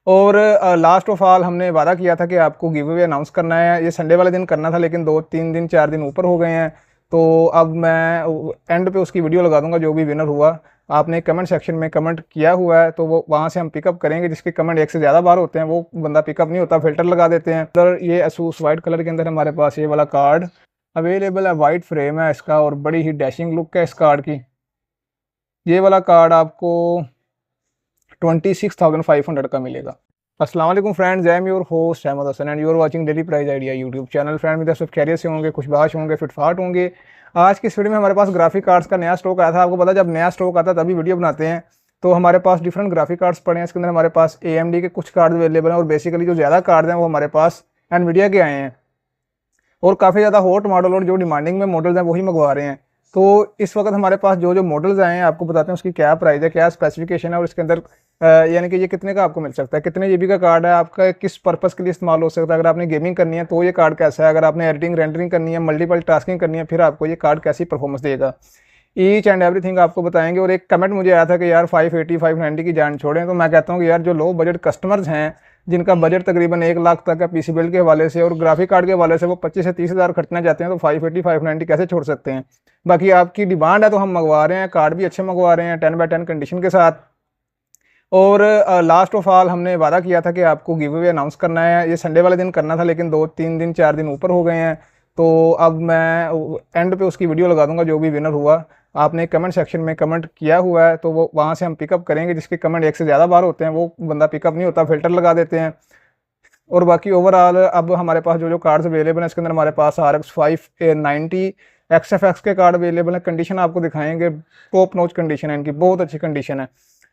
और last of all हमने वादा किया था कि आपको गिव अवे अनाउंस करना है। ये संडे वाले दिन करना था, लेकिन 2-3 दिन 4 दिन ऊपर हो गए हैं। तो अब मैं एंड पे उसकी वीडियो लगा दूंगा जो भी विनर हुआ। आपने कमेंट सेक्शन में कमेंट किया हुआ है तो वो वहाँ से हम पिकअप करेंगे। जिसके कमेंट एक से ज़्यादा बार होते हैं वो बंदा पिकअप नहीं होता, फिल्टर लगा देते हैं। तो ये असूस वाइट कलर के अंदर हमारे पास ये वाला कार्ड अवेलेबल है। वाइट फ्रेम है इसका और बड़ी ही डैशिंग लुक है इस कार्ड की। ये वाला कार्ड आपको 26,500 का मिलेगा। अस्सलाम वालेकुम friends, I am your host Ahmad Hasan and you are watching daily price idea YouTube channel. Friend में सब खैरियत से होंगे, खुशबाश होंगे, फिटफाट होंगे। आज की इस वीडियो में हमारे पास ग्राफिक कार्ड्स का नया स्टॉक आया था। आपको पता है जब नया स्टॉक आता है तभी वीडियो बनाते हैं। तो हमारे पास डिफरेंट ग्राफिक कार्ड्स पड़े हैं। इसके अंदर हमारे पास AMD के कुछ कार्ड अवेलेबल हैं और बेसिकली जो ज़्यादा कार्ड हैं वो हमारे पास एनवीडिया के आए हैं और काफ़ी ज़्यादा हॉट मॉडल और जो डिमांडिंग में मॉडल्स हैं वही मंगवा रहे हैं। तो इस वक्त हमारे पास जो जो मॉडल्स आए हैं आपको बताते हैं उसकी क्या प्राइस है, क्या स्पेसिफिकेशन है और इसके अंदर यानी कि ये कितने का आपको मिल सकता है, कितने GB का कार्ड है, आपका किस पर्पस के लिए इस्तेमाल हो सकता है। अगर आपने गेमिंग करनी है तो ये कार्ड कैसा है, अगर आपने एडिटिंग रेंडरिंग करनी है, मल्टीपल टास्किंग करनी है, फिर आपको ये कार्ड कैसी परफॉर्मेंस देगा, ईच एंड एवरीथिंग आपको बताएंगे। और एक कमेंट मुझे आया था कि यार 580 590 की जान छोड़ें। तो मैं कहता हूँ कि यार जो लो बजट कस्टमर्स हैं जिनका बजट तकरीबन 1 लाख तक है PC बिल्ड के हवाले से और ग्राफिक कार्ड के हवाले से, वो 25 से 30 हज़ार खर्चना चाहते हैं तो 580 590 कैसे छोड़ सकते हैं। बाकी आपकी डिमांड है तो हम मंगवा रहे हैं, कार्ड भी अच्छे मंगवा रहे हैं 10x10 कंडीशन के साथ। और लास्ट ऑफ ऑल हमने वादा किया था कि आपको गिव अवे अनाउंस करना है। ये संडे वाले दिन करना था, लेकिन 2-3 दिन 4 दिन ऊपर हो गए हैं। तो अब मैं एंड पे उसकी वीडियो लगा दूंगा जो भी विनर हुआ। आपने कमेंट सेक्शन में कमेंट किया हुआ है तो वो वहाँ से हम पिकअप करेंगे। जिसके कमेंट एक से ज़्यादा बार होते हैं वो बंदा पिकअप नहीं होता, फिल्टर लगा देते हैं। और बाकी ओवरऑल अब हमारे पास जो जो कार्ड्स अवेलेबल हैं इसके अंदर हमारे पास RX 590 XFX के कार्ड अवेलेबल हैं। कंडीशन आपको दिखाएंगे, टॉप नॉच कंडीशन है इनकी, बहुत अच्छी कंडीशन है।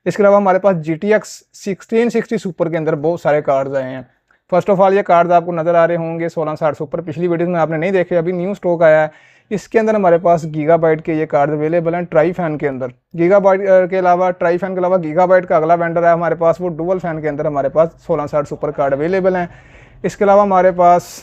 इसके अलावा हमारे पास GTX 1660 सुपर के अंदर बहुत सारे कार्ड्स आए हैं। फर्स्ट ऑफ ऑल ये कार्ड्स आपको नज़र आ रहे होंगे 1660 सुपर, पिछली वीडियोस में आपने नहीं देखे, अभी न्यू स्टॉक आया है। इसके अंदर हमारे पास गीगाबाइट के ये कार्ड अवेलेबल हैं ट्राई फैन के अंदर। गीगाबाइट के अलावा, ट्राई फैन के अलावा गीगाबाइट का अगला वेंडर है हमारे पास, वो डुअल फैन के अंदर हमारे पास 1660 सुपर कार्ड अवेलेबल हैं। इसके अलावा हमारे पास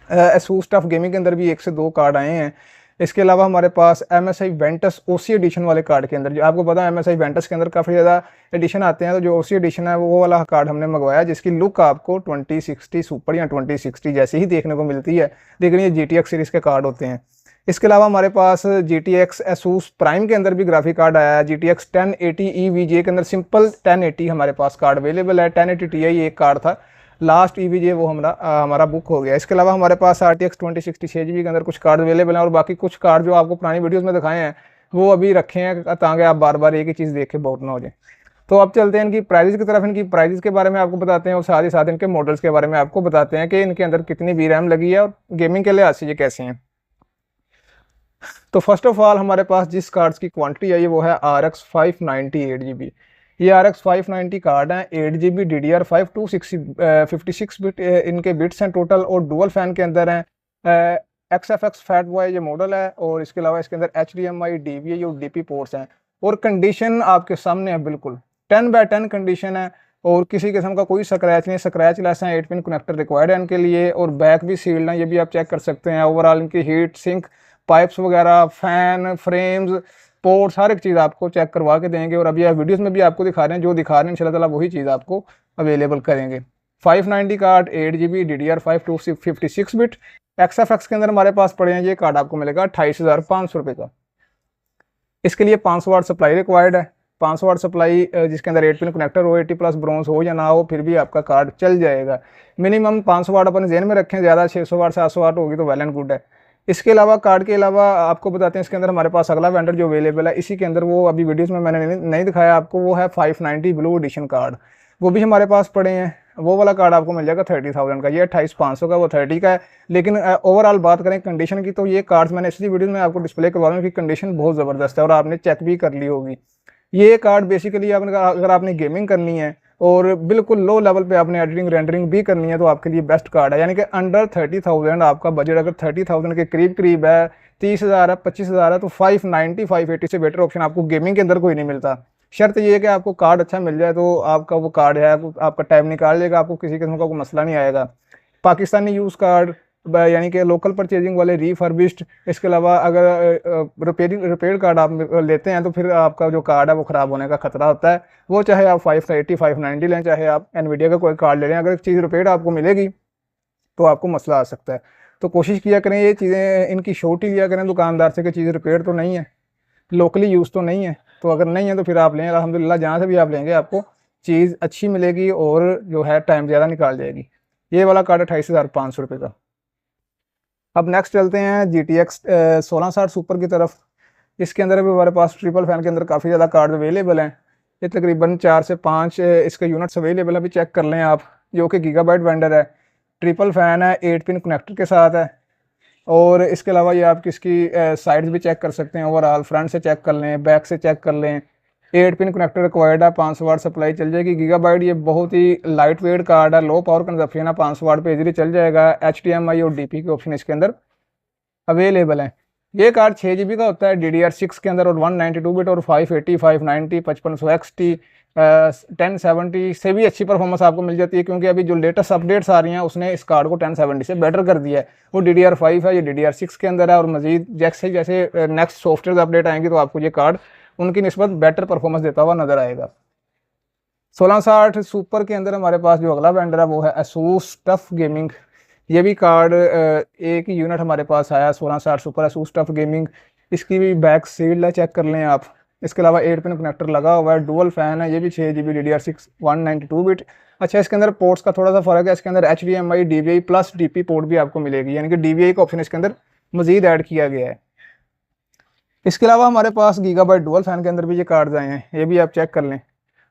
एसूस टफ गेमिंग के अंदर भी 1 से 2 कार्ड आए हैं। इसके अलावा हमारे पास MSI वेंटस OC एडिशन वाले कार्ड के अंदर, जो आपको पता है MSI वेंटस के अंदर काफ़ी ज़्यादा एडिशन आते हैं, तो जो OC एडिशन है वो वाला कार्ड हमने मंगवाया जिसकी लुक आपको 2060 सुपर या 2060 जैसी ही देखने को मिलती है, लेकिन ये GTX सीरीज़ के कार्ड होते हैं। इसके अलावा हमारे पास GTX ASUS प्राइम के अंदर भी ग्राफिक कार्ड आया है। GTX 1080 EVGA के अंदर सिंपल 1080 हमारे पास कार्ड अवेलेबल है। 1080 Ti एक कार्ड था, लास्ट EVGA वो हमारा बुक हो गया। इसके अलावा हमारे पास RTX 2060 6GB के अंदर कुछ कार्ड अवेलेबल हैं और बाकी कुछ कार्ड जो आपको पुरानी वीडियोस में दिखाए हैं वो अभी रखे हैं ताकि आप बार बार एक ही चीज़ देख के बोर ना हो जाए। तो अब चलते हैं इनकी प्राइजेस की तरफ। इनकी प्राइजेस के बारे में आपको बताते हैं और साथ ही साथ इनके मॉडल्स के बारे में आपको बताते हैं कि इनके अंदर कितनी VRAM लगी है और गेमिंग के लिहाज से ये कैसे हैं। तो फर्स्ट ऑफ ऑल हमारे पास जिस कार्ड्स की क्वांटिटी आई है वो है RX 590 8GB। ये RX 590 कार्ड हैं, 8GB DDR5 256 बिट इनके बिट्स हैं टोटल और डुअल फैन के अंदर हैं। XFX फैट बॉय ये मॉडल है और इसके अलावा इसके अंदर HDMI DVI और DP पोर्ट्स हैं और कंडीशन आपके सामने है, बिल्कुल 10x10 कंडीशन है और किसी किस्म का कोई स्क्रैच नहीं। स्क्रैच लेस है, 8 पिन कनेक्टर रिक्वायर्ड है इनके लिए और बैक भी सील्ड है, ये भी आप चेक कर सकते हैं। ओवरऑल इनकी हीट सिंक पाइप्स वगैरह, फैन, फ्रेम्स, पोर्ट्स, हर एक चीज़ आपको चेक करवा के देंगे और अभी वीडियोस में भी आपको दिखा रहे हैं, जो दिखा रहे हैं इंशाल्लाह ताला वही चीज़ आपको अवेलेबल करेंगे। 590 card, 8GB DDR5 256 bit. XFX के अंदर हमारे पास पड़े हैं, ये कार्ड आपको मिलेगा 28,500 रुपये का। इसके लिए 500 वाट सप्लाई रिक्वायर्ड है। 500 वाट सप्लाई जिसके अंदर 8 पिन कनेक्टर हो, 80+ ब्रोंज हो या ना हो, फिर भी आपका कार्ड चल जाएगा। मिनिमम 500 वाट अपने जेन में रखें, ज़्यादा 600 वाट 700 वाट होगी तो वेल एंड गुड है। इसके अलावा कार्ड के अलावा आपको बताते हैं इसके अंदर हमारे पास अगला वेंडर जो अवेलेबल है इसी के अंदर, वो अभी वीडियोस में मैंने नहीं दिखाया आपको, वो है 590 ब्लू एडिशन कार्ड। वो भी हमारे पास पड़े हैं। वो वाला कार्ड आपको मिल जाएगा 30,000 का, ये 28,500 का, वो 30 का है। लेकिन ओवरऑल बात करें कंडीशन की तो ये कार्ड्स मैंने इसलिए वीडियो में आपको डिस्प्ले करवा रहा हूँ कि कंडीशन बहुत ज़बरदस्त है और आपने चेक भी कर ली होगी। ये कार्ड बेसिकली आपने अगर आपने गेमिंग करनी है और बिल्कुल लो लेवल पे आपने एडिटिंग रेंडरिंग भी करनी है तो आपके लिए बेस्ट कार्ड है। यानी कि अंडर 30,000 आपका बजट अगर 30,000 के करीब करीब है, 30,000 है, 25,000 है, तो 590 580 से बेटर ऑप्शन आपको गेमिंग के अंदर कोई नहीं मिलता। शर्त ये है कि आपको कार्ड अच्छा मिल जाए तो आपका वो कार्ड है आपका टाइम निकाल लेगा, आपको किसी किस्म का कोई मसला नहीं आएगा। पाकिस्तानी यूज़ कार्ड, यानी कि लोकल परचेजिंग वाले रीफर्बिश्ड, इसके अलावा अगर रिपेयर कार्ड आप लेते हैं तो फिर आपका जो कार्ड है वो ख़राब होने का खतरा होता है। वो चाहे आप 580 590 लें, चाहे आप एनवीडिया का कोई कार्ड ले लें, अगर चीज़ रिपेयर आपको मिलेगी तो आपको मसला आ सकता है। तो कोशिश किया करें ये चीज़ें इनकी श्योरिटी लिया करें दुकानदार से कि चीज़ रिपेयर तो नहीं है, लोकली यूज़ तो नहीं है। तो अगर नहीं है तो फिर आप लें, अल्हम्दुलिल्लाह जहाँ से भी आप लेंगे आपको चीज़ अच्छी मिलेगी और जो है टाइम ज़्यादा निकाल जाएगी। ये वाला कार्ड है 28,500 रुपये का। अब नेक्स्ट चलते हैं GTX 1660 सुपर की तरफ। इसके अंदर भी हमारे पास ट्रिपल फैन के अंदर काफ़ी ज़्यादा कार्ड अवेलेबल हैं। ये तकरीबन 4 से 5 इसके यूनिट्स अवेलेबल है, अभी चेक कर लें आप, जो कि गीगाबाइट वेंडर है। ट्रिपल फैन है, 8 पिन कनेक्टर के साथ है। और इसके अलावा ये आप किसकी साइड्स भी चेक कर सकते हैं, ओवरऑल फ्रंट से चेक कर लें, बैक से चेक कर लें। 8 पिन कनेक्टर रिक्वायर्ड है, 500 वाट सप्लाई चल जाएगी। गीगाबाइट ये बहुत ही लाइट वेट कार्ड है, लो पावर कंजप्शन है, 500 वाट पे इजीली चल जाएगा। HDMI और DP के ऑप्शन इसके अंदर अवेलेबल हैं। ये कार्ड 6 GB का होता है DDR6 के अंदर, और 192 बिट और 580 590 5500 XT 1070 से भी अच्छी परफॉर्मेंस आपको मिल जाती है, क्योंकि अभी जो लेटेस्ट अपडेट्स आ रही हैं उसने इस कार्ड को 1070 से बेटर कर दिया है। वो DDR5 है, ये DDR6 के अंदर है, और मजीद जैसे जैसे नेक्स्ट सॉफ्टवेयर अपडेट आएंगी तो आपको ये कार्ड उनकी निस्बत बेटर परफॉर्मेंस देता हुआ नजर आएगा। 1660 सुपर के अंदर हमारे पास जो अगला वेंडर है वो है ASUS टफ गेमिंग। ये भी कार्ड एक ही यूनिट हमारे पास आया, 1660 सुपर ASUS टफ गेमिंग। इसकी भी बैक सील्ड है, चेक कर लें आप। इसके अलावा 8 पिन कनेक्टर लगा हुआ है, डुअल फैन है, ये भी 6 GB DDR6 192 बिट। अच्छा, इसके अंदर पोर्ट्स का थोड़ा सा फर्क है, इसके अंदर HDMI DVI plus DP port भी आपको मिलेगी, यानी कि DVI का ऑप्शन इसके अंदर मजीद ऐड किया गया है। इसके अलावा हमारे पास गीगाबाइट डुअल फैन के अंदर भी ये कार्ड्स आए हैं, ये भी आप चेक कर लें।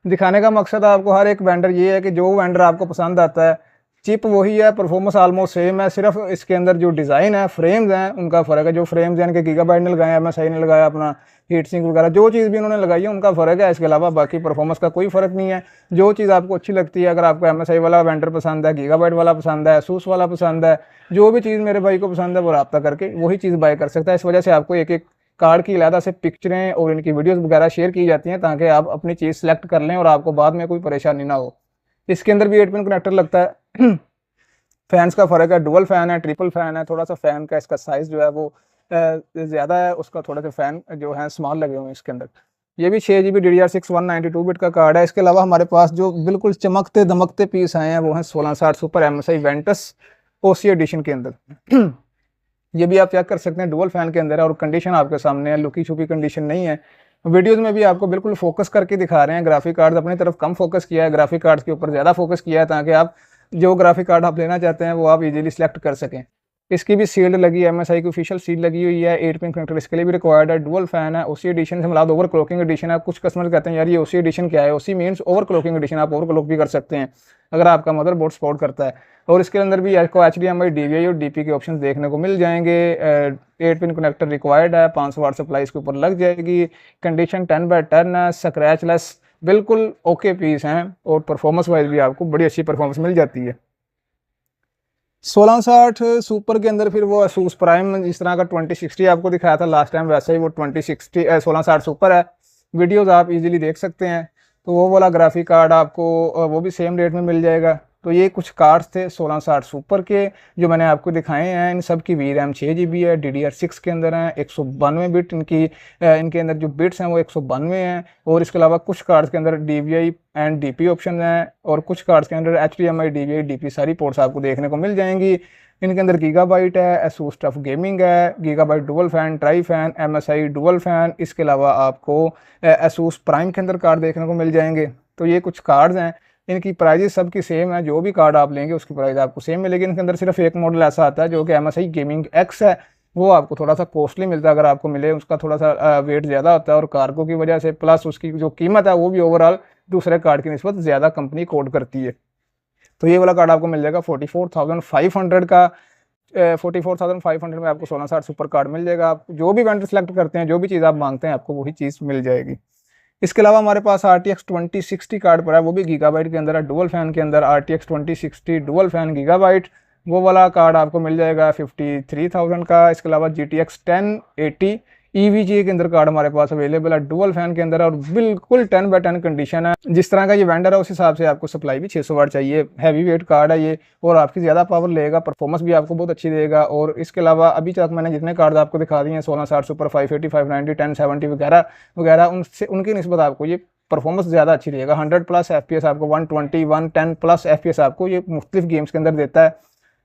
दिखाने का मकसद आपको हर एक वेंडर ये है कि जो वेंडर आपको पसंद आता है, चिप वही है, परफॉर्मेंस ऑलमोस्ट सेम है, सिर्फ इसके अंदर जो डिज़ाइन है, फ्रेम्स हैं, उनका फ़र्क है। जो फ्रेम्स यानी कि गीगाबाइट ने लगाया, MSI ने लगाया, अपना हीट सिंक वगैरह जो चीज़ भी उन्होंने लगाई है उनका फ़र्क है। इसके अलावा बाकी परफॉर्मेंस का कोई फ़र्क नहीं है। जो चीज़ आपको अच्छी लगती है, अगर आपको MSI वाला वेंडर पसंद है, गीगाबाइट वाला पसंद है, ASUS वाला पसंद है, जो भी चीज़ मेरे भाई को पसंद है वो रब्ता करके वही चीज़ बाय कर सकता है। इस वजह से आपको एक एक कार्ड की अलग से पिक्चरें और इनकी वीडियोस वगैरह शेयर की जाती हैं, ताकि आप अपनी चीज़ सेलेक्ट कर लें और आपको बाद में कोई परेशानी ना हो। इसके अंदर भी 8 पिन कनेक्टर लगता है। फैंस का फ़र्क है, डुअल फैन है, ट्रिपल फैन है। थोड़ा सा फ़ैन का इसका साइज़ जो है वो ज़्यादा है, उसका थोड़ा सा फ़ैन जो है स्मॉल लगे हुए हैं इसके अंदर। ये भी 6 GB DDR6 192 बिट का कार्ड है। इसके अलावा हमारे पास जो बिल्कुल चमकते दमकते पीस आए हैं वो हैं 1660 super MSI Ventus OC edition के अंदर। ये भी आप चेक कर सकते हैं, डुअल फैन के अंदर है और कंडीशन आपके सामने है, लुकी छुपी कंडीशन नहीं है। वीडियोज़ में भी आपको बिल्कुल फोकस करके दिखा रहे हैं। ग्राफिक कार्ड अपनी तरफ कम फोकस किया है, ग्राफिक कार्ड के ऊपर ज़्यादा फोकस किया है, ताकि आप जो ग्राफिक कार्ड आप लेना चाहते हैं वो आप इजीली सेलेक्ट कर सकें। इसकी भी सील्ड लगी है, MSI की ऑफिशियल सील लगी हुई है। 8 पिन कनेक्टर इसके लिए भी रिक्वायर्ड है। डुअल फैन है, OC एडिशन से मतलब ओवर क्लॉकिंग एडिशन है। कुछ कस्टमर कहते हैं यार ये OC एडिशन क्या है? OC means over clocking edition, आप ओवर क्लॉक भी कर सकते हैं अगर आपका मदरबोर्ड सपोर्ट करता है। और इसके अंदर भी आपको HDMI DVI और DP के ऑप्शन देखने को मिल जाएंगे। 8 पिन कनेक्टर रिक्वायर्ड है, 500 वाट सप्लाई इसके ऊपर लग जाएगी। कंडीशन 10/10 है, स्क्रैचलेस, बिल्कुल ओके पीस हैं और परफॉर्मेंस वाइज भी आपको बड़ी अच्छी परफॉर्मेंस मिल जाती है। 1660 सुपर के अंदर फिर वो ASUS प्राइम जिस तरह का 2060 आपको दिखाया था लास्ट टाइम, वैसे ही वो 2060 1660 सुपर है। वीडियोस आप इजीली देख सकते हैं। तो वो वाला ग्राफिक कार्ड आपको वो भी सेम रेट में मिल जाएगा। तो ये कुछ कार्ड्स थे 1660 सुपर के जो मैंने आपको दिखाए हैं। इन सब की VRAM 6 GB है, DDR6 के अंदर हैं, 192 बिट इनके अंदर जो बिट्स हैं वो 192 हैं। और इसके अलावा कुछ कार्ड्स के अंदर DVI एंड DP ऑप्शन हैं, और कुछ कार्ड्स के अंदर HDMI DVI DP सारी पोर्ट्स आपको देखने को मिल जाएंगी। इनके अंदर गीगाबाइट है, ASUS टफ गेमिंग है, gigabyte dual fan, try fan, MSI dual fan. इसके अलावा आपको ASUS प्राइम के अंदर कार्ड देखने को मिल जाएंगे। तो ये कुछ कार्ड्स हैं, इनकी प्राइजेस सबकी सेम है। जो भी कार्ड आप लेंगे उसकी प्राइस आपको सेम मिलेगी। इनके अंदर सिर्फ एक मॉडल ऐसा आता है जो कि MSI गेमिंग X है, वो आपको थोड़ा सा कॉस्टली मिलता है अगर आपको मिले। उसका थोड़ा सा वेट ज़्यादा होता है और कार्गो की वजह से, प्लस उसकी जो कीमत है वो भी ओवरऑल दूसरे कार्ड की निस्बत ज़्यादा कंपनी कोड करती है। तो ये वाला कार्ड आपको मिल जाएगा 44,500 का। 44,500 में आपको 1660 सुपर कार्ड मिल जाएगा। आप जो भी वेंडर सेलेक्ट करते हैं, जो भी चीज़ आप मांगते हैं, आपको वही चीज़ मिल जाएगी। इसके अलावा हमारे पास RTX 2060 कार्ड पड़ा है, वो भी गीगाबाइट के अंदर है, डुअल फैन के अंदर। RTX 2060 डुअल फैन गीगाबाइट, वो वाला कार्ड आपको मिल जाएगा 53,000 का। इसके अलावा GTX 1080 EVGA के अंदर कार्ड हमारे पास अवेलेबल है, डुअल फैन के अंदर, और बिल्कुल 10/10 कंडीशन है। जिस तरह का ये वेंडर है उस हिसाब से आपको सप्लाई भी 600 वाट चाहिए। हैवी वेट कार्ड है ये, और आपकी ज़्यादा पावर लेगा, परफॉर्मेंस भी आपको बहुत अच्छी देगा। और इसके अलावा अभी तक मैंने जितने कार्ड आपको दिखा दिए हैं, 1660 सुपर, 580, 590, 1070 वगैरह वगैरह, उनसे उनकी निस्बत आपको ये परफॉर्मेंस ज़्यादा अच्छी रहेगा। 100+ FPS आपको, 120, 110+ FPS आपको ये मुख्तलिफ गेम्स के अंदर देता है।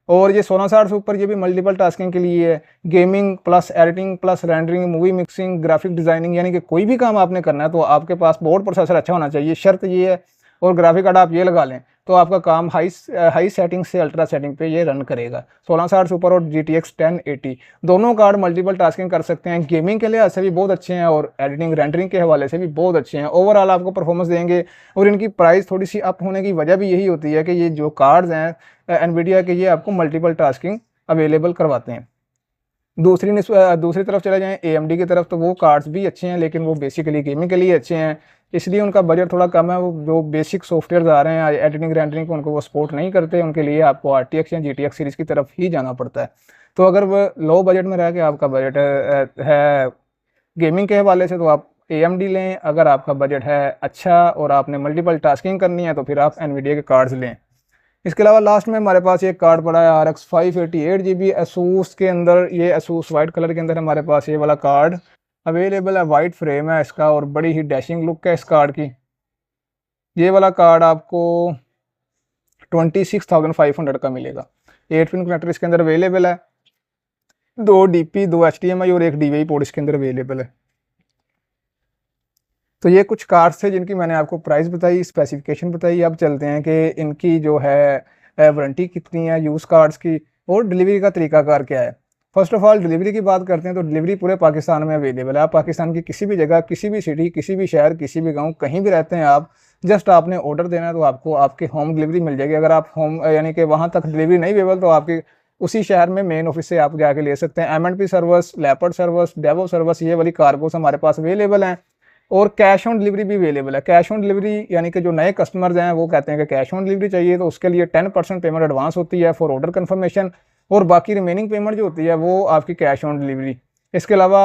और ये 1660 से ऊपर ये भी मल्टीपल टास्किंग के लिए है, gaming plus editing plus rendering, movie mixing, graphic designing, यानी कि कोई भी काम आपने करना है तो आपके पास बोर्ड प्रोसेसर अच्छा होना चाहिए, शर्त ये है। और ग्राफिक कार्ड आप ये लगा लें तो आपका काम हाई सेटिंग से अल्ट्रा सेटिंग पे ये रन करेगा। 1660 सुपर और GTX 1080 दोनों कार्ड मल्टीपल टास्किंग कर सकते हैं, गेमिंग के लिहाज से भी बहुत अच्छे हैं और एडिटिंग रेंडरिंग के हवाले से भी बहुत अच्छे हैं, ओवरऑल आपको परफॉर्मेंस देंगे। और इनकी प्राइस थोड़ी सी अप होने की वजह भी यही होती है कि ये जो कार्ड्स हैं एनवीडिया के, ये आपको मल्टीपल टास्किंग अवेलेबल करवाते हैं। दूसरी तरफ चले जाएं AMD की तरफ, तो वो कार्ड्स भी अच्छे हैं लेकिन वो बेसिकली गेमिंग के लिए अच्छे हैं, इसलिए उनका बजट थोड़ा कम है। वो जो बेसिक सॉफ्टवेयर आ रहे हैं एडिटिंग रेंडरिंग को, उनको वो सपोर्ट नहीं करते, उनके लिए आपको RTX या GTX सीरीज़ की तरफ ही जाना पड़ता है। तो अगर वो लो बजट में रह के आपका बजट है गेमिंग के हवाले से, तो आप AMD लें। अगर आपका बजट है अच्छा और आपने मल्टीपल टास्किंग करनी है तो फिर आप NVIDIA के कार्ड्स लें। इसके अलावा लास्ट में हमारे पास एक कार्ड पड़ा है RX 588 GB एसूस के अंदर। ये एसूस वाइट कलर के अंदर हमारे पास ये वाला कार्ड अवेलेबल है, वाइट फ्रेम है इसका और बड़ी ही डैशिंग लुक है इस कार्ड की। ये वाला कार्ड आपको 26,500 का मिलेगा। 8 पिन कनेक्टर इसके अंदर अवेलेबल है, 2 DP, 2 HDMI और एक DVI पोर्ट इसके अंदर अवेलेबल है। तो ये कुछ कार्ड्स थे जिनकी मैंने आपको प्राइस बताई, स्पेसिफिकेशन बताई। अब चलते हैं कि इनकी जो है वारंटी कितनी है यूज़ कार्ड्स की, और डिलीवरी का तरीकाकार क्या है। फर्स्ट ऑफ ऑल डिलीवरी की बात करते हैं तो डिलीवरी पूरे पाकिस्तान में अवेलेबल है। आप पाकिस्तान की किसी भी जगह, किसी भी सिटी, किसी भी शहर, किसी भी गाँव, कहीं भी रहते हैं आप, जस्ट आपने ऑर्डर देना है तो आपको आपके होम डिलीवरी मिल जाएगी। अगर आप होम यानी कि वहाँ तक डिलीवरी नहीं अवेलेबल तो आपके उसी शहर में मेन ऑफिस से आप जाके ले सकते हैं। M&P service, leopard service, Daewoo service, ये वाली कार्गोस हमारे पास अवेलेबल हैं। और कैश ऑन डिलीवरी भी अवेलेबल है। कैश ऑन डिलीवरी यानी कि जो नए कस्टमर्स हैं वो कहते हैं कि कैश ऑन डिलीवरी चाहिए, तो उसके लिए 10% पेमेंट एडवांस होती है फॉर ऑर्डर कन्फर्मेशन, और बाकी रिमेनिंग पेमेंट जो होती है वो आपकी कैश ऑन डिलीवरी। इसके अलावा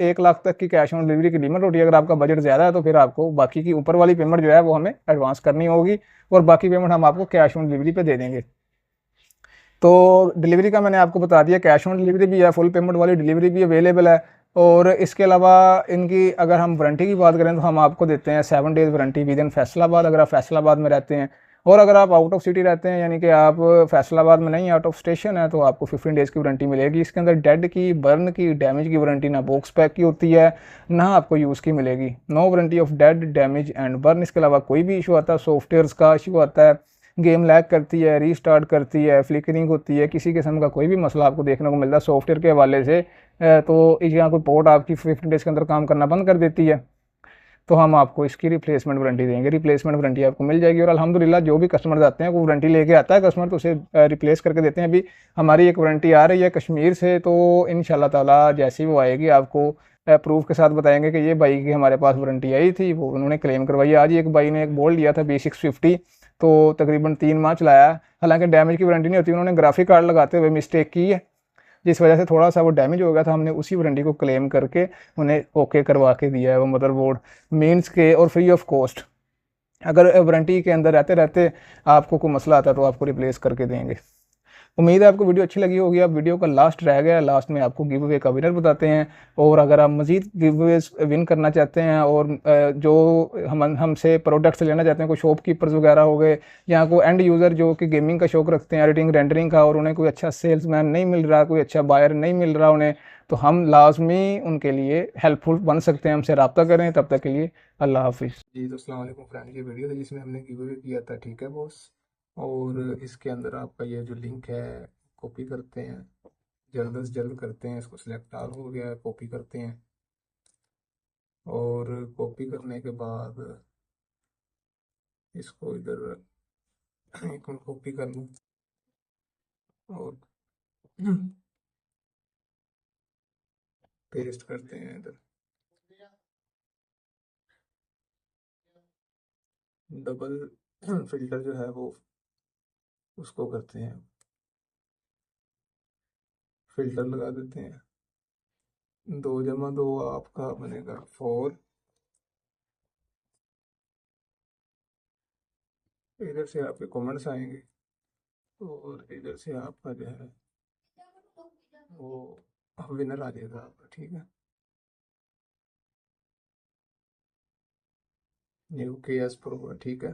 1 लाख तक की कैश ऑन डिलीवरी की लिमिट होती है। अगर आपका बजट ज़्यादा है तो फिर आपको बाकी की ऊपर वाली पेमेंट जो है वो हमें एडवांस करनी होगी, और बाकी पेमेंट हम आपको कैश ऑन डिलीवरी पे दे देंगे। तो डिलीवरी का मैंने आपको बता दिया, कैश ऑन डिलीवरी भी है, फुल पेमेंट वाली डिलीवरी भी अवेलेबल है। और इसके अलावा इनकी अगर हम वारंटी की बात करें तो हम आपको देते हैं 7 days warranty with in Faisalabad, अगर आप फैसलाबाद में रहते हैं। और अगर आप आउट ऑफ सिटी रहते हैं यानी कि आप फैसलाबाद में नहीं, आउट ऑफ स्टेशन है, तो आपको 15 डेज़ की वारंटी मिलेगी। इसके अंदर डेड की, बर्न की, डैमेज की वारंटी ना बॉक्स पैक की होती है ना आपको यूज़ की मिलेगी। No warranty of dead, damage and burn. इसके अलावा कोई भी इशू आता है, सॉफ्टवेयर का इशू आता है, गेम लैग करती है, रीस्टार्ट करती है, फ्लिकरिंग होती है, किसी किस्म का कोई भी मसला आपको देखने को मिलता है सॉफ्टवेयर के हवाले से, तो यहाँ कोई पोर्ट आपकी 15 डेज़ के अंदर काम करना बंद कर देती है, तो हम आपको इसकी रिप्लेसमेंट वारंटी देंगे। रिप्लेसमेंट वारंटी आपको मिल जाएगी। और अल्हम्दुलिल्लाह जो भी कस्टमर आते हैं वो वारंटी लेके आता है कस्टमर, तो उसे रिप्लेस करके देते हैं। अभी हमारी एक वारंटी आ रही है कश्मीर से, तो इंशाल्लाह ताला जैसी वो आएगी आपको प्रूफ के साथ बताएंगे कि ये बाई की हमारे पास वारंटी आई थी, वो उन्होंने क्लेम करवाई। आज ही एक बाई ने एक बोल्ट लिया था B650, तो तकरीबन 3 माह चलाया। हालांकि डैमेज की वारंटी नहीं होती, उन्होंने ग्राफिक कार्ड लगाते हुए मिस्टेक की है, जिस वजह से थोड़ा सा वो डैमेज हो गया था। हमने उसी वारंटी को क्लेम करके उन्हें ओके करवा के दिया है वो मदरबोर्ड मीन्स के, और फ्री ऑफ कॉस्ट। अगर वारंटी के अंदर रहते रहते आपको कोई मसला आता है तो आपको रिप्लेस करके देंगे। उम्मीद है आपको वीडियो अच्छी लगी होगी। अब वीडियो का लास्ट रह गया, लास्ट में आपको गिव अवे का विनर बताते हैं। और अगर आप मज़ीद गिव अवेज विन करना चाहते हैं और जो हमसे प्रोडक्ट्स लेना चाहते हैं, कोई शॉपकीपर्स वगैरह हो गए या कोई एंड यूज़र जो कि गेमिंग का शौक रखते हैं, एडिटिंग रेंडरिंग का, और उन्हें कोई अच्छा सेल्समैन नहीं मिल रहा, कोई अच्छा बायर नहीं मिल रहा उन्हें, तो हम लाजमी उनके लिए हेल्पफुल बन सकते हैं। हमसे रब्ता करें। तब तक के लिए अल्लाह हाफिज़। जी तो अस्सलाम वालेकुम फ्रेंड, ये वीडियो थी जिसमें हमने गिव अवे किया था, ठीक है बॉस। और इसके अंदर आपका ये जो लिंक है कॉपी करते हैं, जल्द से जल्द करते हैं इसको। सिलेक्ट ऑल हो गया है, कॉपी करते हैं। और कॉपी करने के बाद इसको इधर एक मिनट कॉपी कर लूँ और पेस्ट करते हैं इधर। डबल फिल्टर जो है वो उसको करते हैं, फिल्टर लगा देते हैं। दो जमा दो आपका बनेगा 4। इधर से आपके कमेंट्स आएंगे और इधर से आपका जो है वो विनर आ जाएगा आपका, ठीक है। ये ओके एस प्रो है, ठीक है।